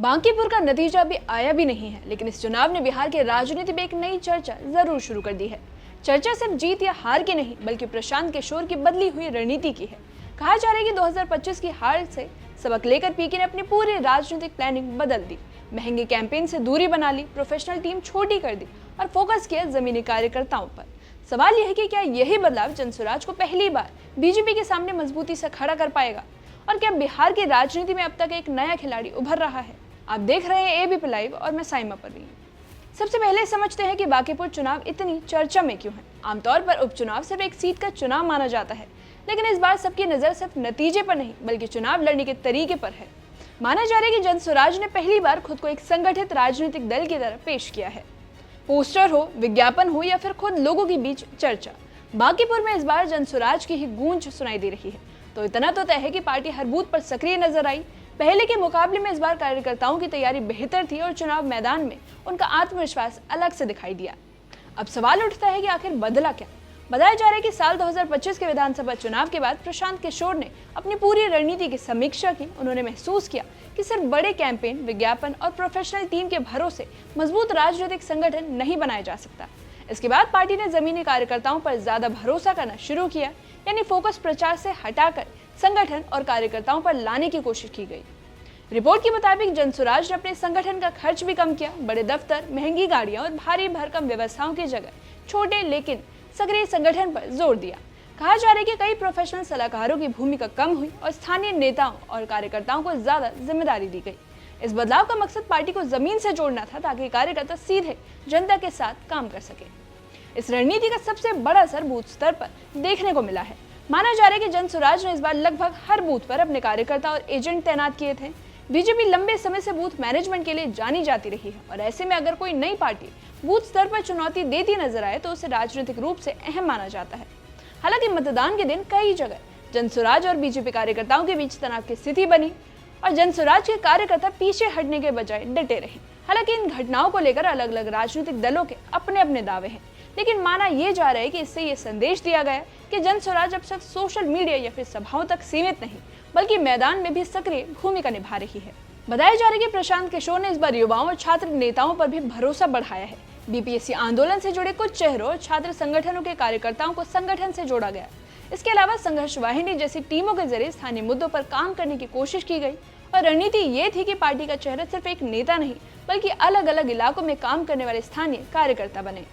बांकीपुर का नतीजा अभी आया भी नहीं है, लेकिन इस चुनाव ने बिहार के राजनीति में एक नई चर्चा जरूर शुरू कर दी है। चर्चा सिर्फ जीत या हार की नहीं, बल्कि प्रशांत किशोर की बदली हुई रणनीति की है। कहा जा रहा है कि 2025 की हार से सबक लेकर पीके ने अपनी पूरी राजनीतिक प्लानिंग बदल दी। महंगे कैंपेन से दूरी बना ली, प्रोफेशनल टीम छोटी कर दी और फोकस किया जमीनी कार्यकर्ताओं पर। सवाल यह है कि क्या यही बदलाव जनसुराज को पहली बार बीजेपी के सामने मजबूती से खड़ा कर पाएगा, और क्या बिहार की राजनीति में अब तक एक नया खिलाड़ी उभर रहा है। आप देख रहे हैं एबीपी लाइव और मैं साइमा परवीन। सबसे पहले समझते हैं कि बांकीपुर चुनाव इतनी चर्चा में क्यों है। आमतौर पर उपचुनाव सिर्फ एक सीट का चुनाव माना जाता है, लेकिन इस बार सबकी नजर सिर्फ नतीजे पर नहीं, बल्कि चुनाव लड़ने के तरीके पर है। माना जा रहा है कि जनसुराज ने पहली बार खुद को एक संगठित राजनीतिक दल की तरह पेश किया है। पोस्टर हो, विज्ञापन हो या फिर खुद लोगों के बीच चर्चा, बांकीपुर में इस बार जनसुराज की ही गूंज सुनाई दे रही है। तो इतना तो तय है कि पार्टी हर बूथ पर सक्रिय नजर आई। पहले के मुकाबले में इस बार कार्यकर्ताओं की तैयारी बेहतर थी और चुनाव मैदान में उनका आत्मविश्वास अलग से दिखाई दिया। अब सवाल उठता है कि आखिर बदला क्या। बताया जा रहा है कि साल 2025 के विधानसभा चुनाव के बाद प्रशांत किशोर ने अपनी पूरी रणनीति की समीक्षा की। उन्होंने महसूस किया कि सिर्फ बड़े कैंपेन, विज्ञापन और प्रोफेशनल टीम के भरोसे मजबूत राजनीतिक संगठन नहीं बनाया जा सकता। इसके बाद पार्टी ने जमीनी कार्यकर्ताओं पर ज्यादा भरोसा करना शुरू किया, यानी फोकस प्रचार से हटाकर संगठन और कार्यकर्ताओं पर लाने की कोशिश की गई। रिपोर्ट के मुताबिक जनसुराज ने अपने संगठन का खर्च भी कम किया। बड़े दफ्तर, महंगी गाड़ियां और भारी भरकम व्यवस्थाओं की जगह छोटे लेकिन सक्रिय संगठन पर जोर दिया। कहा जा रहा है कि कई प्रोफेशनल सलाहकारों की भूमिका कम हुई और स्थानीय नेताओं और कार्यकर्ताओं को ज्यादा जिम्मेदारी दी गई। इस बदलाव का मकसद पार्टी को जमीन से जोड़ना था, ताकि कार्यकर्ता सीधे जनता के साथ काम कर सके। इस रणनीति का सबसे बड़ा असर बूथ स्तर पर देखने को मिला है। माना जा रहा है कि जनसुराज ने इस बार लगभग हर बूथ पर अपने कार्यकर्ता और एजेंट तैनात किए थे। बीजेपी लंबे समय से बूथ मैनेजमेंट के लिए जानी जाती रही है, और ऐसे में अगर कोई नई पार्टी बूथ स्तर पर चुनौती देती नजर आए तो उसे राजनीतिक रूप से अहम माना जाता है। हालांकि मतदान के दिन कई जगह जनसुराज और बीजेपी कार्यकर्ताओं के बीच तनाव की स्थिति बनी और जनसुराज के कार्यकर्ता पीछे हटने के बजाय डटे रहे। हालांकि इन घटनाओं को लेकर अलग अलग राजनीतिक दलों के अपने अपने दावे हैं, लेकिन माना यह जा रहा है कि इससे ये संदेश दिया गया कि जनसुराज अब सिर्फ सोशल मीडिया या फिर सभाओं तक सीमित नहीं, बल्कि मैदान में भी सक्रिय भूमिका निभा रही है। बताया जा रहा है कि प्रशांत किशोर ने इस बार युवाओं और छात्र नेताओं पर भी भरोसा बढ़ाया है। बीपीएससी आंदोलन से जुड़े कुछ चेहरों और छात्र संगठनों के कार्यकर्ताओं को संगठन से जोड़ा गया। इसके अलावा संघर्ष वाहिनी जैसी टीमों के जरिए स्थानीय मुद्दों पर काम करने की कोशिश की गई, और रणनीति ये थी कि पार्टी का चेहरा सिर्फ एक नेता नहीं, बल्कि अलग अलग इलाकों में काम करने वाले स्थानीय कार्यकर्ता बने।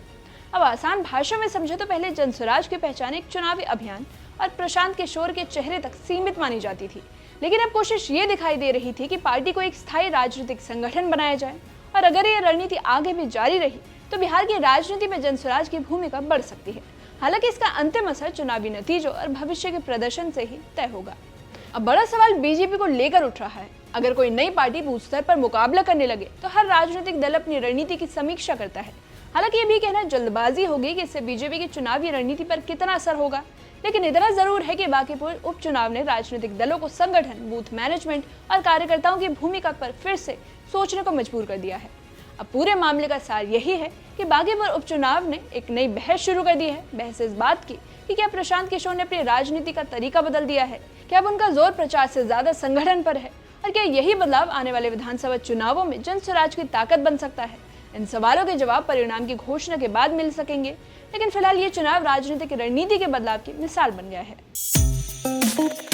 अब आसान भाषा में समझे तो पहले जनसुराज की पहचान एक चुनावी अभियान और प्रशांत किशोर के चेहरे तक सीमित मानी जाती थी, लेकिन अब कोशिश ये दिखाई दे रही थी कि पार्टी को एक स्थायी राजनीतिक संगठन बनाया जाए। और अगर ये रणनीति आगे भी जारी रही तो बिहार की राजनीति में जनसुराज की भूमिका बढ़ सकती है। हालांकि इसका अंतिम असर चुनावी नतीजों और भविष्य के प्रदर्शन से ही तय होगा। अब बड़ा सवाल बीजेपी को लेकर उठ रहा है। अगर कोई नई पार्टी बूथ स्तर पर मुकाबला करने लगे तो हर राजनीतिक दल अपनी रणनीति की समीक्षा करता है। हालांकि ये भी कहना जल्दबाजी होगी कि इससे बीजेपी की चुनावी रणनीति पर कितना असर होगा, लेकिन इतना जरूर है कि बांकीपुर उपचुनाव ने राजनीतिक दलों को संगठन, बूथ मैनेजमेंट और कार्यकर्ताओं की भूमिका पर फिर से सोचने को मजबूर कर दिया है। अब पूरे मामले का सार यही है कि बांकीपुर उपचुनाव ने एक नई बहस शुरू कर दी है। बहस इस बात की कि क्या प्रशांत किशोर ने अपनी राजनीति का तरीका बदल दिया है, क्या अब उनका जोर प्रचार से ज्यादा संगठन पर है, और क्या यही बदलाव आने वाले विधानसभा चुनावों में जनसुराज की ताकत बन सकता है। इन सवालों के जवाब परिणाम की घोषणा के बाद मिल सकेंगे, लेकिन फिलहाल ये चुनाव राजनीतिक रणनीति के बदलाव की मिसाल बन गया है।